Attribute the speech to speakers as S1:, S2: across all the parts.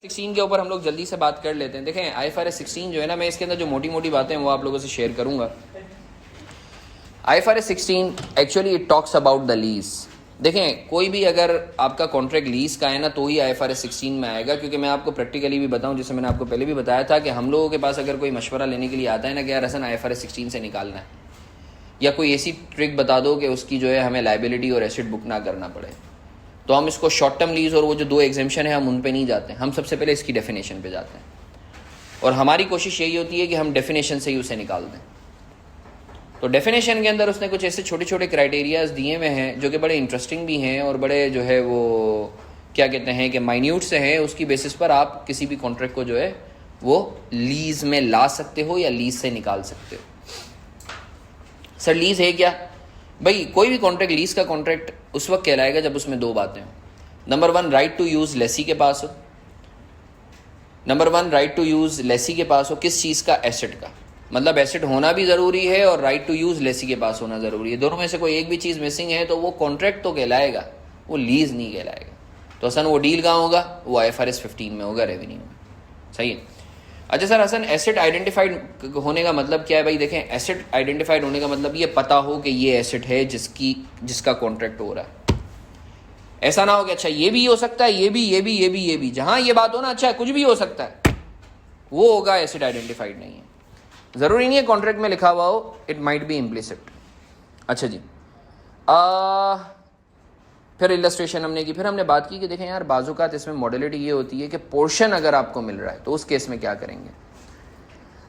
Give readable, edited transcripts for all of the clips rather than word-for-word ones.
S1: 16 के ऊपर हम लोग जल्दी से बात कर लेते हैं। देखें IFRS 16 जो है ना, मैं इसके अंदर जो मोटी मोटी बातें हैं वो आप लोगों से शेयर करूंगा। IFRS 16 actually it talks about the lease. देखें कोई भी अगर आपका कॉन्ट्रैक्ट लीज का है ना तो ही IFRS 16 में आएगा, क्योंकि मैं आपको प्रैक्टिकली भी बताऊं, जैसे मैंने आपको पहले भी बताया था कि हम लोगों के पास अगर कोई मशवरा लेने के लिए आता है ना कि यार हसन IFRS 16 से निकालना है, या कोई ऐसी ट्रिक बता दो कि उसकी जो है हमें लाइबिलिटी और एसेट बुक ना करना पड़े, तो हम इसको शॉर्ट टर्म लीज और वो जो दो एग्जेम्पशन है हम उन पे नहीं जाते, हम सबसे पहले इसकी डेफिनेशन पे जाते हैं और हमारी कोशिश यही होती है कि हम डेफिनेशन से ही उसे निकाल दें। तो डेफिनेशन के अंदर उसने कुछ ऐसे छोटे छोटे क्राइटेरियाज दिए हुए हैं जो कि बड़े इंटरेस्टिंग भी हैं और बड़े जो है वो क्या कहते हैं कि माइन्यूट से हैं। उसकी बेसिस पर आप किसी भी कॉन्ट्रैक्ट को जो है वो लीज में ला सकते हो या लीज से निकाल सकते हो। सर लीज है क्या? भाई कोई भी कॉन्ट्रैक्ट, लीज का कॉन्ट्रैक्ट उस वक्त कहलाएगा जब उसमें दो बातें हों। Number one, right to use lessee के पास हो। Number one, right to use lessee के पास हो किस चीज़ का? एसेट का। मतलब एसेट होना भी ज़रूरी है और राइट टू यूज लेसी के पास होना ज़रूरी है। दोनों में से कोई एक भी चीज़ मिसिंग है तो वो कॉन्ट्रैक्ट तो कहलाएगा, वो लीज नहीं कहलाएगा। तो हसन वो डील कहाँ होगा? वो IFRS 15 में होगा, रेवेन्यू में। सही है। अच्छा सर हसन एसेट आइडेंटिफाइड होने का मतलब क्या है? भाई देखें, एसेट आइडेंटिफाइड होने का मतलब ये पता हो कि ये एसेट है जिसका कॉन्ट्रैक्ट हो रहा है। ऐसा ना हो कि अच्छा ये भी हो सकता है, ये भी जहां ये बात हो ना अच्छा कुछ भी हो सकता है, वो होगा एसेट आइडेंटिफाइड नहीं है। जरूरी नहीं है कॉन्ट्रैक्ट में लिखा हुआ हो, इट माइट बी इम्प्लिसिट। अच्छा जी, फिर इलस्ट्रेशन हमने की, फिर हमने बात की कि देखें यार बाजुकात इसमें मॉडलिटी ये होती है कि पोर्शन अगर आपको मिल रहा है तो उस केस में क्या करेंगे।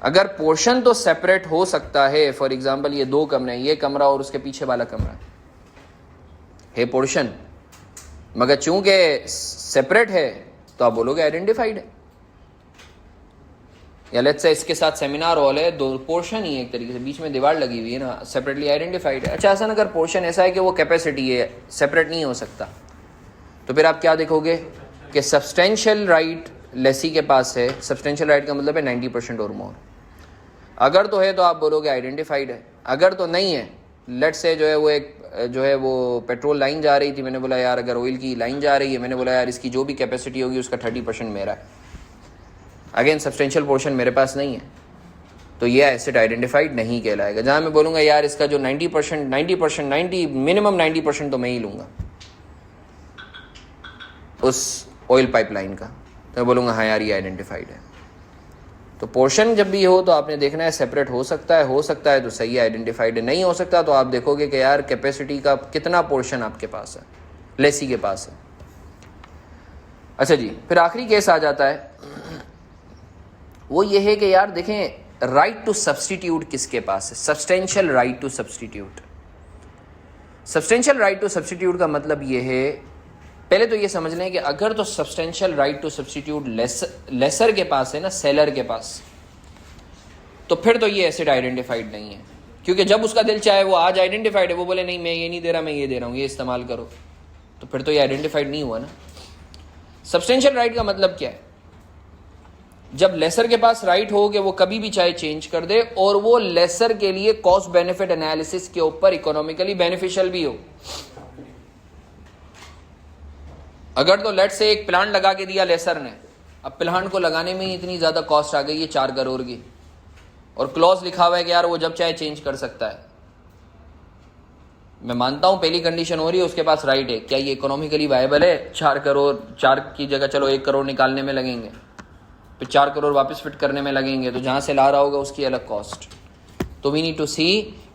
S1: अगर पोर्शन तो सेपरेट हो सकता है, फॉर एग्जांपल ये दो कमरे हैं, ये कमरा और उसके पीछे वाला कमरा है पोर्शन, मगर चूंकि सेपरेट है तो आप बोलोगे आइडेंटिफाइड है। या लेट्स से इसके साथ सेमिनार हॉल है, दो पोर्शन ही है एक तरीके से, बीच में दीवार लगी हुई है ना, सेपरेटली आइडेंटिफाइड है। अच्छा अगर पोर्शन ऐसा है कि वो कैपेसिटी है, सेपरेट नहीं हो सकता, तो फिर आप क्या देखोगे कि सब्सटेंशियल राइट लेसी के पास है। सब्सटेंशियल राइट का मतलब है 90% और मोर। अगर तो है तो आप बोलोगे आइडेंटिफाइड है, अगर तो नहीं है, लेट्स से जो है वो एक जो है वो पेट्रोल लाइन जा रही थी, मैंने बोला यार अगर ऑयल की लाइन जा रही है, मैंने बोला यार इसकी जो भी कैपेसिटी होगी उसका 30% मेरा है। अगेन सब्सटेंशियल पोर्शन मेरे पास नहीं है, तो ये एसेट आइडेंटिफाइड नहीं कहलाएगा। जहां मैं बोलूंगा यार इसका जो 90% मिनिमम 90% तो मैं ही लूंगा उस ऑयल पाइपलाइन का, तो मैं बोलूंगा हाँ यार ये आइडेंटिफाइड है। तो पोर्शन जब भी हो तो आपने देखना है सेपरेट हो सकता है तो सही है, आइडेंटिफाइड है। नहीं हो सकता तो आप देखोगे कि यार कैपेसिटी का कितना पोर्शन आपके पास है, लेसी के पास है। अच्छा जी, फिर आखिरी केस आ जाता है, वो ये है कि यार देखें राइट टू सब्सटीट्यूट किसके पास है? Substantial right to substitute. Substantial right to substitute का मतलब ये है, पहले तो ये समझ लें कि अगर तो substantial right to substitute lessor के पास है ना, सेलर के पास, तो फिर तो ये एसेट आइडेंटिफाइड नहीं है, क्योंकि जब उसका दिल चाहे वो आज आइडेंटिफाइड है, वो बोले नहीं मैं ये नहीं दे रहा, मैं ये दे रहा हूँ, ये इस्तेमाल करो, तो फिर तो ये आइडेंटिफाइड नहीं हुआ ना। सब्सटेंशियल राइट का मतलब क्या है? जब लेसर के पास राइट हो कि वो कभी भी चाहे चेंज कर दे और वो लेसर के लिए कॉस्ट बेनिफिट एनालिसिस के ऊपर इकोनॉमिकली बेनिफिशियल भी हो। अगर तो लेट से एक प्लांट लगा के दिया लेसर ने, अब प्लांट को लगाने में ही इतनी ज्यादा कॉस्ट आ गई है 4 करोड़ की, और क्लॉज लिखा हुआ है कि यार वो जब चाहे चेंज कर सकता है। मैं मानता हूं पहली कंडीशन हो रही है उसके पास राइट है, क्या ये इकोनॉमिकली वायबल है? 4 करोड़, 4 की जगह चलो 1 करोड़ निकालने में लगेंगे, फिर 4 करोड़ वापस फिट करने में लगेंगे, तो जहां से ला रहा होगा उसकी अलग कॉस्ट। तो वी नीड टू सी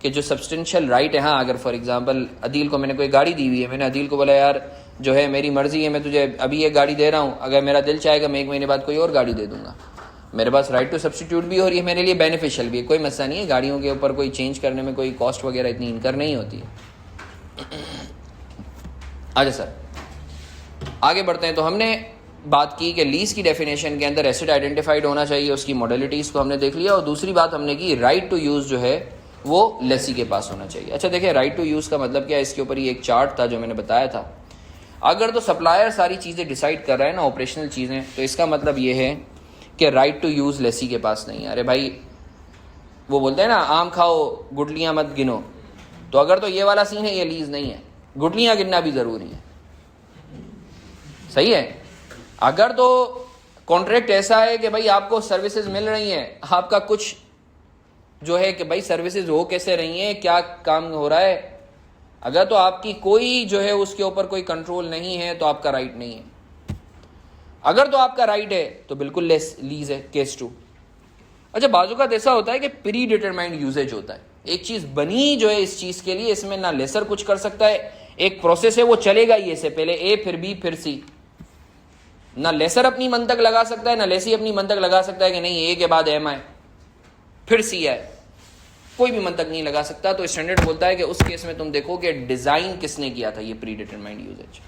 S1: कि जो सब्सटेंशियल राइट है, हाँ अगर फॉर एग्जांपल अदील को मैंने कोई गाड़ी दी हुई है, मैंने अदील को बोला यार जो है मेरी मर्जी है, मैं तुझे अभी ये गाड़ी दे रहा हूँ, अगर मेरा दिल चाहेगा मैं 1 महीने बाद कोई और गाड़ी दे दूंगा, मेरे पास राइट टू सब्सटीट्यूट भी हो रही है, मेरे लिए बेनिफिशियल भी है, कोई मसला नहीं है। गाड़ियों के ऊपर कोई चेंज करने में कोई कॉस्ट वगैरह इतनी इनकर नहीं होती है। अच्छा सर आगे बढ़ते हैं। तो हमने बात की कि लीज की डेफिनेशन के अंदर एसेट आइडेंटिफाइड होना चाहिए, उसकी मॉडलिटीज़ को हमने देख लिया, और दूसरी बात हमने की राइट टू यूज़ जो है वो लेसी के पास होना चाहिए। अच्छा देखिए राइट टू यूज़ का मतलब क्या है, इसके ऊपर ये एक चार्ट था जो मैंने बताया था। अगर तो सप्लायर सारी चीज़ें डिसाइड कर रहा है ना, ऑपरेशनल चीज़ें, तो इसका मतलब ये है कि राइट टू यूज़ लेसी के पास नहीं है। अरे भाई वो बोलते हैं ना आम खाओ गुटलियाँ मत गिनो, तो अगर तो ये वाला सीन है, ये लीज नहीं है, गुटलियाँ गिनना भी ज़रूरी है। सही है। अगर तो कॉन्ट्रैक्ट ऐसा है कि भाई आपको सर्विसेज मिल रही हैं, आपका कुछ जो है कि भाई सर्विसेज हो कैसे रही हैं, क्या काम हो रहा है, अगर तो आपकी कोई जो है उसके ऊपर कोई कंट्रोल नहीं है तो आपका राइट नहीं है। अगर तो आपका राइट है तो बिल्कुल लेस लीज है, केस 2। अच्छा, बाजू का ऐसा होता है कि प्री डिटरमाइंड यूजेज होता है, एक चीज बनी जो है इस चीज के लिए, इसमें ना लेसर कुछ कर सकता है, एक प्रोसेस है वो चलेगा ही ऐसे, पहले ए फिर बी फिर सी, ना लेसर अपनी मंतक लगा सकता है ना लेसी अपनी मंतक लगा सकता है कि नहीं ए के बाद एम आए फिर सी आए, कोई भी मंतक नहीं लगा सकता। तो स्टैंडर्ड बोलता है कि उस केस में तुम देखो कि डिजाइन किसने किया था ये प्री डिटरमाइंड यूजेज।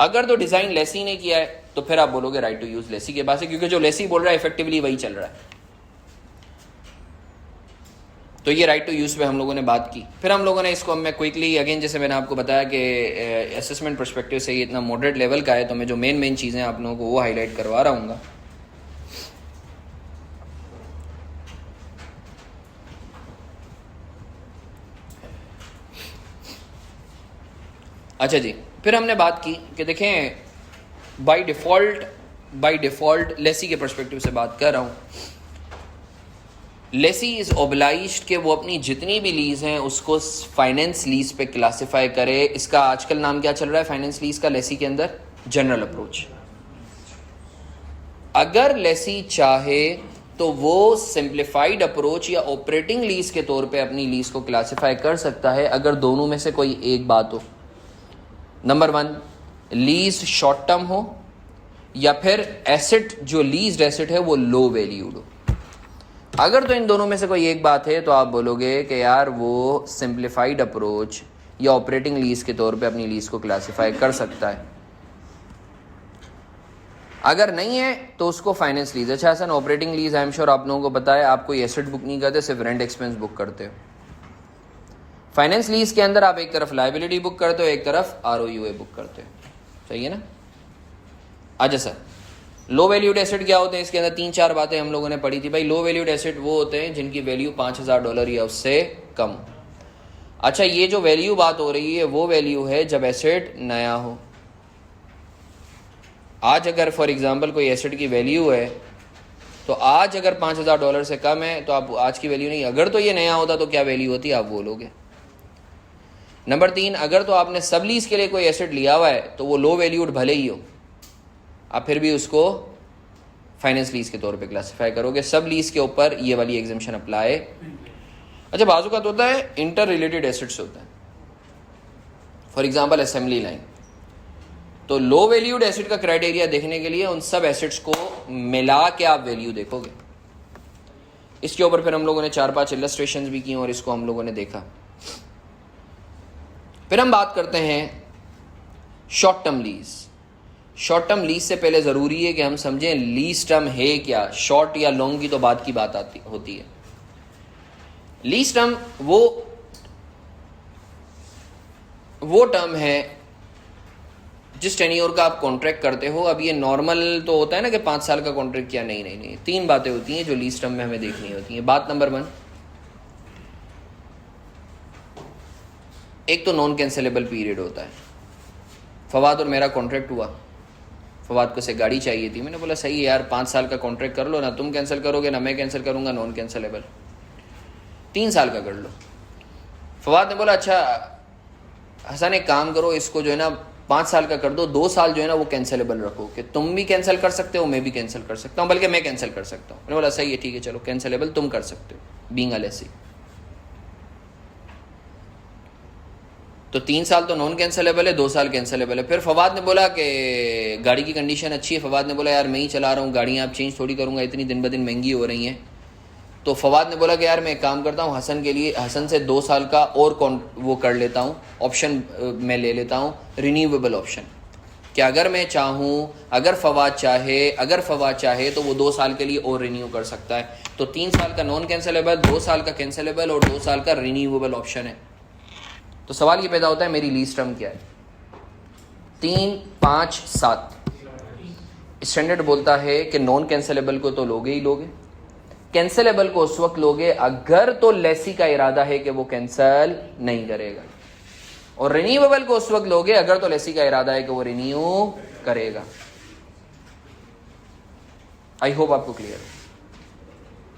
S1: अगर तो डिजाइन लेसी ने किया है तो फिर आप बोलोगे राइट टू यूज लेसी के पास है, क्योंकि जो लेसी बोल रहा है इफेक्टिवली वही चल रहा है। तो ये राइट टू यूज पे हम लोगों ने बात की। फिर हम लोगों ने इसको, मैं क्विकली अगेन जैसे मैंने आपको बताया कि असेसमेंट पर्सपेक्टिव से ये इतना मॉडरेट लेवल का है, तो मैं जो मेन चीज़ें आप लोगों को वो हाईलाइट करवा रहा हूँ। अच्छा जी, फिर हमने बात की कि देखें बाय डिफ़ॉल्ट लेसी के पर्सपेक्टिव से बात कर रहा हूँ, लेसी इज ओब्लाइज्ड कि वो अपनी जितनी भी लीज हैं उसको फाइनेंस लीज पे क्लासिफाई करे। इसका आजकल नाम क्या चल रहा है फाइनेंस लीज का लेसी के अंदर? General approach. अगर लेसी चाहे तो वो सिंप्लीफाइड अप्रोच या ऑपरेटिंग लीज के तौर पे अपनी लीज को क्लासिफाई कर सकता है, अगर दोनों में से कोई एक बात हो। नंबर 1, लीज शॉर्ट टर्म हो या फिर एसेट जो लीज्ड एसेट है वो लो वैल्यूड हो। अगर तो इन दोनों में से कोई एक बात है तो आप बोलोगे कि यार वो सिंप्लीफाइड अप्रोच या ऑपरेटिंग लीज के तौर पे अपनी लीज को क्लासिफाई कर सकता है। अगर नहीं है तो उसको फाइनेंस लीज। अच्छा Hasan, operating lease I am sure आप लोगों को पता है, आप कोई एसेट बुक नहीं करते, सिर्फ रेंट एक्सपेंस बुक करते हो। फाइनेंस लीज के अंदर आप एक तरफ लायबिलिटी बुक करते हो, एक तरफ ROUA बुक करते हो, सही है ना? अच्छा सर, लो वैल्यूड एसेट क्या होते हैं? इसके अंदर 3-4 बातें हम लोगों ने पढ़ी थी। भाई लो वैल्यूड एसेट वो होते हैं जिनकी वैल्यू $5,000 या उससे कम। अच्छा, ये जो वैल्यू बात हो रही है वो वैल्यू है जब एसेट नया हो। आज अगर फॉर एग्जांपल कोई एसेट की वैल्यू है तो आज अगर $5,000 से कम है तो आप आज की वैल्यू नहीं, अगर तो ये नया होता तो क्या वैल्यू होती आप बोलोगे। नंबर 3, अगर तो आपने सब लीज के लिए कोई एसेट लिया हुआ है तो वो लो वैल्यूड भले ही हो, आप फिर भी उसको फाइनेंस लीज के तौर पे क्लासिफाई करोगे। सब लीज के ऊपर ये वाली एग्जम्पशन अप्लाई। अच्छा, बाजू का तो होता है इंटर रिलेटेड एसेट्स होता है, फॉर एग्जांपल असेंबली लाइन। तो लो वैल्यूड एसेट का क्राइटेरिया देखने के लिए उन सब एसेट्स को मिला के आप वैल्यू देखोगे। इसके ऊपर फिर हम लोगों ने 4-5 इलस्ट्रेशंस भी की और इसको हम लोगों ने देखा। फिर हम बात करते हैं short term lease. Short term lease से पहले जरूरी है कि हम समझें लीज टर्म है क्या। शॉर्ट या लॉन्ग की तो बात की बात होती है। लीज टर्म वो टर्म है जिस टेन्योर का आप कॉन्ट्रैक्ट करते हो। अब ये नॉर्मल तो होता है ना कि 5 साल का कॉन्ट्रैक्ट किया, नहीं, 3 बातें होती हैं जो लीज टर्म में हमें देखनी होती हैं। बात नंबर 1, एक तो नॉन कैंसिलेबल पीरियड होता है। फवाद और मेरा कॉन्ट्रैक्ट हुआ, फवाद को से गाड़ी चाहिए थी, मैंने बोला सही है यार 5 साल का कॉन्ट्रैक्ट कर लो, ना तुम कैंसिल करोगे ना मैं कैंसिल करूंगा, नॉन कैंसिलेबल 3 साल का कर लो। फवाद ने बोला अच्छा हसन एक काम करो, इसको जो है ना 5 साल का कर दो, 2 साल जो है ना वो कैंसिलेबल रखो कि तुम भी कैंसिल कर सकते हो मैं भी कैंसिल कर सकता हूँ, बल्कि मैं कैंसिल कर सकता हूँ। मैंने बोला सही है ठीक है चलो कैंसिलेबल तुम कर सकते हो बीइंग अ लेसी। तो 3 साल तो नॉन कैंसिलेबल है, 2 साल कैंसिलेबल है। फिर फवाद ने बोला कि गाड़ी की कंडीशन अच्छी है। फवाद ने बोला यार मैं ही चला रहा हूँ, गाड़ियाँ आप चेंज थोड़ी करूँगा, इतनी दिन ब दिन महंगी हो रही हैं। तो फवाद ने बोला कि यार मैं एक काम करता हूँ, हसन के लिए हसन से 2 साल का और वो कर लेता हूँ, ऑप्शन मैं ले लेता हूँ रिन्यूएबल ऑप्शन, कि अगर मैं चाहूँ, अगर फवाद चाहे तो वो 2 साल के लिए और रिन्यू कर सकता है। तो 3 साल का नॉन कैंसिलेबल, 2 साल का कैंसिलेबल और 2 साल का रिन्यूएबल ऑप्शन है। तो सवाल ये पैदा होता है मेरी लीज टर्म क्या है? 3, 5, 7। स्टैंडर्ड बोलता है कि नॉन कैंसिलेबल को तो लोगे ही लोगे, कैंसिलेबल को उस वक्त लोगे अगर तो लेसी का इरादा है कि वो कैंसिल नहीं करेगा, और रिन्यूएबल को उस वक्त लोगे अगर तो लेसी का इरादा है कि वो रिन्यू करेगा। आई होप आपको क्लियर हो,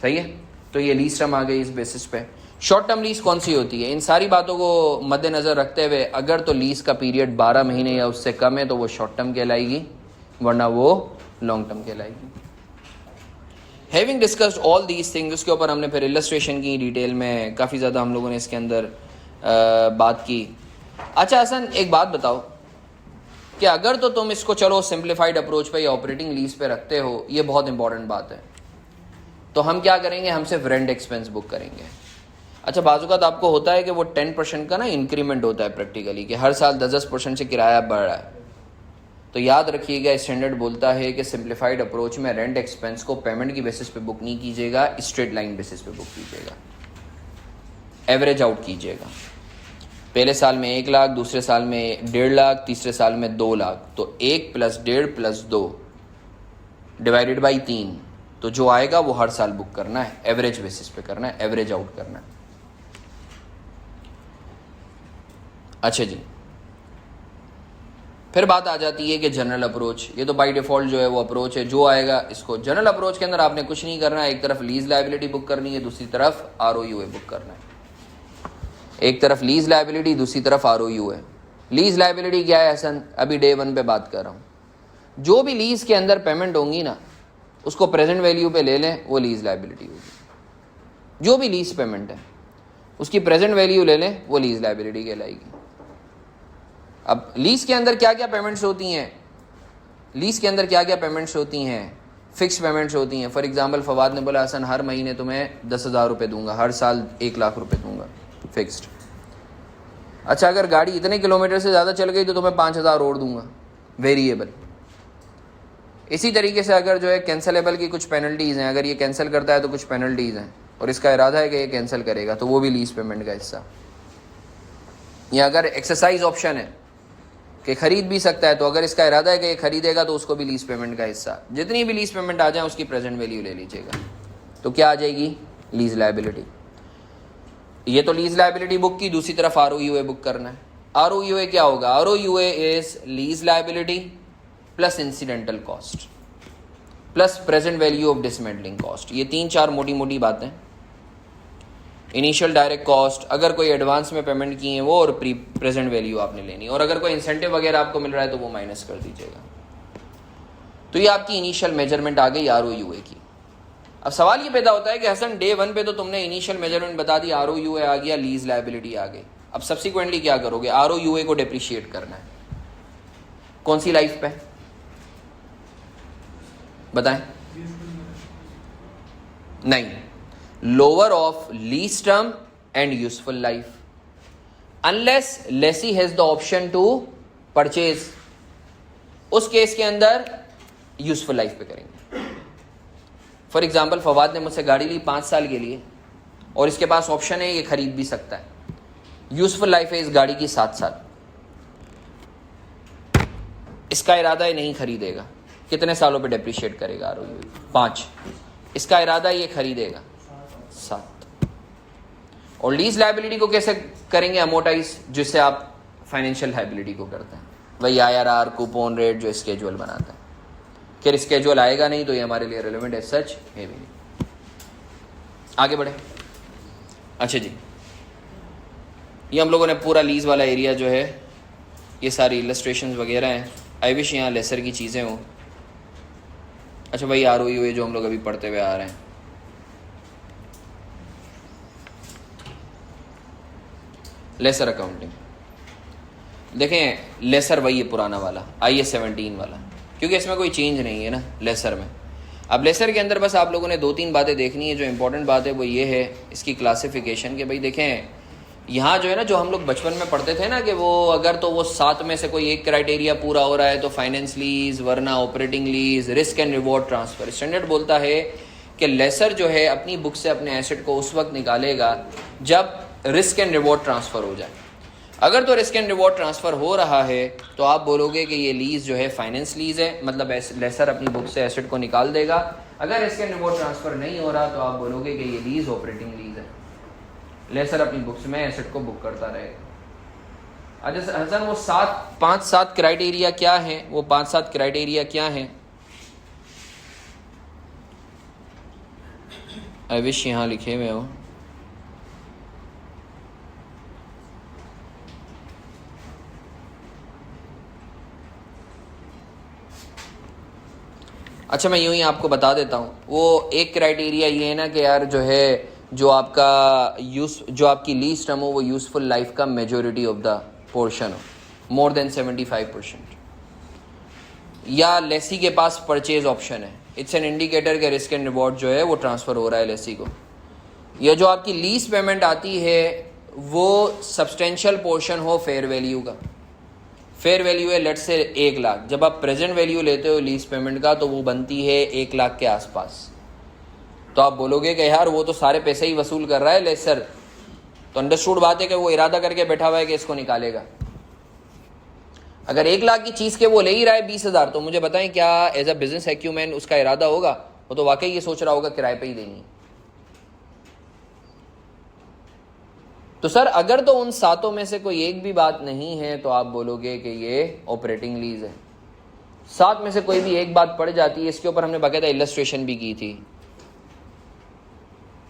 S1: सही है। तो ये लीज टर्म आ गई इस बेसिस पे। शॉर्ट टर्म लीज कौन सी होती है? इन सारी बातों को मद्देनजर रखते हुए अगर तो लीज का पीरियड 12 महीने या उससे कम है तो वो शॉर्ट टर्म कहलाएगी, वरना वो लॉन्ग टर्म कहलाएगी। Having discussed all these things, उसके ऊपर हमने फिर इलस्ट्रेशन की डिटेल में, काफ़ी ज़्यादा हम लोगों ने इसके अंदर बात की। अच्छा हसन, एक बात बताओ कि अगर तो तुम इसको चलो सिंप्लीफाइड अप्रोच पे या ऑपरेटिंग लीज पे रखते हो, ये बहुत इंपॉर्टेंट बात है, तो हम क्या करेंगे? हम सिर्फ रेंट एक्सपेंस बुक करेंगे। अच्छा, बाज़-औक़ात आपको होता है कि वो 10% का ना इंक्रीमेंट होता है प्रैक्टिकली, कि हर साल 10% से किराया बढ़ रहा है। तो याद रखिएगा, स्टैंडर्ड बोलता है कि सिंप्लीफाइड अप्रोच में रेंट एक्सपेंस को पेमेंट की बेसिस पे बुक नहीं कीजिएगा, स्ट्रेट लाइन बेसिस पे बुक कीजिएगा, एवरेज आउट कीजिएगा। पहले साल में 1 लाख, दूसरे साल में 1.5 लाख, तीसरे साल में 2 लाख, तो 1 + 1.5 + 2 डिवाइडेड बाई 3, तो जो आएगा वो हर साल बुक करना है, एवरेज बेसिस पे करना है, एवरेज आउट करना है। अच्छा जी, फिर बात आ जाती है कि जनरल अप्रोच, ये तो बाय डिफॉल्ट जो है वो अप्रोच है, जो आएगा इसको। जनरल अप्रोच के अंदर आपने कुछ नहीं करना है, एक तरफ लीज लायबिलिटी बुक करनी है, दूसरी तरफ ROUA बुक करना है। एक तरफ लीज लायबिलिटी, दूसरी तरफ ROUA। लीज लायबिलिटी क्या है हसन? अभी डे 1 पे बात कर रहा हूँ। जो भी लीज के अंदर पेमेंट होंगी ना, उसको प्रेजेंट वैल्यू पे ले लें, वो लीज लायबिलिटी होगी। जो भी लीज पेमेंट है उसकी प्रेजेंट वैल्यू ले लें, वो लीज लायबिलिटी कहलाएगी। अब लीज के अंदर क्या क्या पेमेंट्स होती हैं? लीज के अंदर क्या क्या पेमेंट्स होती हैं? फिक्स पेमेंट्स होती हैं। फॉर एग्जांपल फवाद ने बोला हसन हर महीने तुम्हें 10,000 रुपये दूंगा, हर साल 1 लाख रुपए दूंगा, फिक्स्ड। अच्छा, अगर गाड़ी इतने किलोमीटर से ज़्यादा चल गई तो तुम्हें 5,000 और दूंगा, वेरिएबल। इसी तरीके से अगर जो है कैंसलेबल की कुछ पेनल्टीज़ हैं, अगर ये कैंसिल करता है तो कुछ पेनल्टीज़ हैं और इसका इरादा है कि ये कैंसिल करेगा, तो वो भी लीज पेमेंट का हिस्सा। या अगर एक्सरसाइज ऑप्शन है कि खरीद भी सकता है, तो अगर इसका इरादा है कि ये खरीदेगा तो उसको भी लीज पेमेंट का हिस्सा। जितनी भी लीज पेमेंट आ जाए उसकी प्रेजेंट वैल्यू ले लीजिएगा, तो क्या आ जाएगी? Lease liability. ये तो लीज लायबिलिटी बुक की, दूसरी तरफ ROUA बुक करना है। ROUA क्या होगा? ROUA is lease liability plus incidental cost plus present value of dismantling cost. ये 3-4 मोटी मोटी बातें। इनिशियल डायरेक्ट कॉस्ट, अगर कोई एडवांस में पेमेंट की है वो, और प्रेजेंट वैल्यू आपने लेनी, और अगर कोई इंसेंटिव वगैरह आपको मिल रहा है तो वो माइनस कर दीजिएगा। तो ये आपकी इनिशियल मेजरमेंट आ गई ROUA की। अब सवाल ये पैदा होता है कि हसन डे 1 पे तो तुमने इनिशियल मेजरमेंट बता दी, ROUA आ गया, लीज लायबिलिटी आ गई, अब सब्सिक्वेंटली क्या करोगे? ROUA को डिप्रिशिएट करना है। कौन सी लाइफ पे बताएं? नहीं, lower of lease term and useful life, unless lessee has the option to purchase. उस केस के अंदर यूजफुल लाइफ पे करेंगे। फॉर एग्जाम्पल फवाद ने मुझसे गाड़ी ली 5 साल के लिए और इसके पास ऑप्शन है ये खरीद भी सकता है। यूजफुल लाइफ है इस गाड़ी की 7 साल। इसका इरादा है नहीं खरीदेगा, कितने सालों पे डेप्रिशिएट करेगा? 5। इसका इरादा है ये खरीदेगा 7। और लीज लायबिलिटी को कैसे करेंगे अमोर्टाइज? जिससे आप फाइनेंशियल लायबिलिटी को करते हैं, वही IRR, कूपन रेट, जो स्केजुअल बनाता है। फिर स्केजुअल आएगा नहीं तो ये हमारे लिए रेलेवेंट है, सच है भी नहीं। आगे बढ़े। अच्छा जी, ये हम लोगों ने पूरा लीज वाला एरिया जो है, ये सारी इलस्ट्रेशंस वगैरह हैं। आई विश यहाँ लेसर की चीज़ें हों। अच्छा भाई, ROUA जो हम लोग अभी पढ़ते हुए आ रहे हैं, लेसर अकाउंटिंग, देखें लेसर वही है पुराना वाला, IAS 17 वाला, क्योंकि इसमें कोई चेंज नहीं है ना लेसर में। अब लेसर के अंदर बस आप लोगों ने 2-3 बातें देखनी है। जो इंपॉर्टेंट बात है वो ये है इसकी क्लासिफिकेशन, कि भाई देखें यहाँ जो है ना, जो हम लोग बचपन में पढ़ते थे ना, कि वो अगर तो वो 7 में से कोई एक क्राइटेरिया पूरा हो रहा है तो फाइनेंस लीज, वरना operating lease, risk and reward transfer. Standard बोलता है कि लेसर जो है अपनी बुक से अपने एसेट को उस वक्त निकालेगा जब रिस्क एंड रिवॉर्ड ट्रांसफर हो जाए। अगर तो रिस्क एंड रिवॉर्ड ट्रांसफर हो रहा है तो आप बोलोगे कि ये लीज जो है फाइनेंस लीज है, मतलब लेसर अपनी बुक से एसेट को निकाल देगा। अगर रिस्क एंड रिवॉर्ड ट्रांसफर नहीं हो रहा तो आप बोलोगे कि ये लीज ऑपरेटिंग लीज है, लेसर अपनी बुक्स में एसेट को बुक करता रहेगा। अच्छा हसन, वो 5-7 क्राइटेरिया क्या है? वो 5-7 क्राइटेरिया क्या है? आई विश यहाँ लिखे हुए हो। अच्छा मैं यूं ही आपको बता देता हूँ। वो एक क्राइटेरिया ये है ना कि यार जो है जो आपका जो आपकी लीज टर्म हो वो यूजफुल लाइफ का मेजोरिटी ऑफ द पोर्शन हो, मोर देन 75%, या लेसी के पास परचेज ऑप्शन है। इट्स एन इंडिकेटर के रिस्क एंड रिवॉर्ड जो है वो ट्रांसफ़र हो रहा है लेसी को। या जो आपकी लीज पेमेंट आती है वो सब्सटेंशियल पोर्शन हो फेयर वैल्यू का। फेयर वैल्यू है लेट से 1 लाख, जब आप प्रेजेंट वैल्यू लेते हो लीज पेमेंट का तो वो बनती है 1 लाख के आसपास। तो आप बोलोगे कि यार वो तो सारे पैसे ही वसूल कर रहा है लेसर, तो अंडरस्टूड बात है कि वो इरादा करके बैठा हुआ है कि इसको निकालेगा। अगर 1 लाख की चीज़ के वो ले ही रहा है 20,000, तो मुझे बताएं क्या एज अ बिजनेस एक्यूमेन उसका इरादा होगा? वो तो वाकई ये सोच रहा होगा किराए पे ही देनी है। तो सर अगर तो उन 7 में से कोई एक भी बात नहीं है तो आप बोलोगे कि ये ऑपरेटिंग लीज है। 7 में से कोई भी एक बात पड़ जाती है, इसके ऊपर हमने बाकायदा इलस्ट्रेशन भी की थी,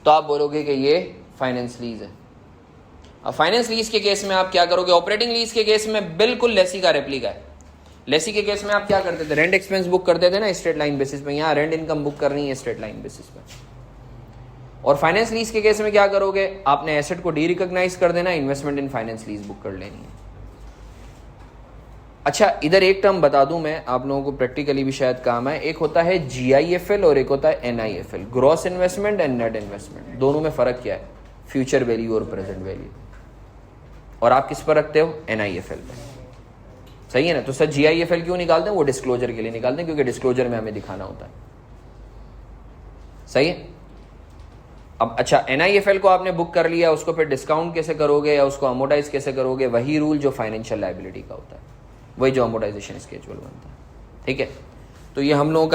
S1: तो आप बोलोगे कि ये फाइनेंस लीज है। अब फाइनेंस लीज के केस में आप क्या करोगे? ऑपरेटिंग लीज के केस में बिल्कुल लेसी का रेप्लिका है। लेसी के केस में आप क्या करते थे? रेंट एक्सपेंस बुक करते थे ना स्ट्रेट लाइन बेसिस पे, यहाँ रेंट इनकम बुक करनी है स्ट्रेट लाइन बेसिस पे। और फाइनेंस लीज के केस में क्या करोगे? आपने एसेट को डी रिकॉग्नाइज कर देना, investment in finance lease book कर लेनी है। अच्छा इधर एक टर्म बता दूं मैं, आप लोगों को प्रैक्टिकली भी शायद काम है। एक होता है GIFL और एक होता है NIFL, gross investment and net investment. दोनों में फर्क क्या है? फ्यूचर वैल्यू और प्रेजेंट वैल्यू। और आप किस पर रखते हो? NIFL पे। सही है ना? तो सर GIFL क्यों निकालते हैं? वो डिस्क्लोजर के लिए निकालते हैं, क्योंकि डिस्क्लोजर में हमें दिखाना होता है। सही है। अब अच्छा NIFL को आपने बुक कर लिया, उसको फिर डिस्काउंट कैसे करोगे या उसको अमोटाइज कैसे करोगे? वही रूल जो फाइनेंशियल लायबिलिटी का होता है, वही जो अमोटाइजेशन स्केड्यूल बनता है। ठीक है, तो ये हम लोगों का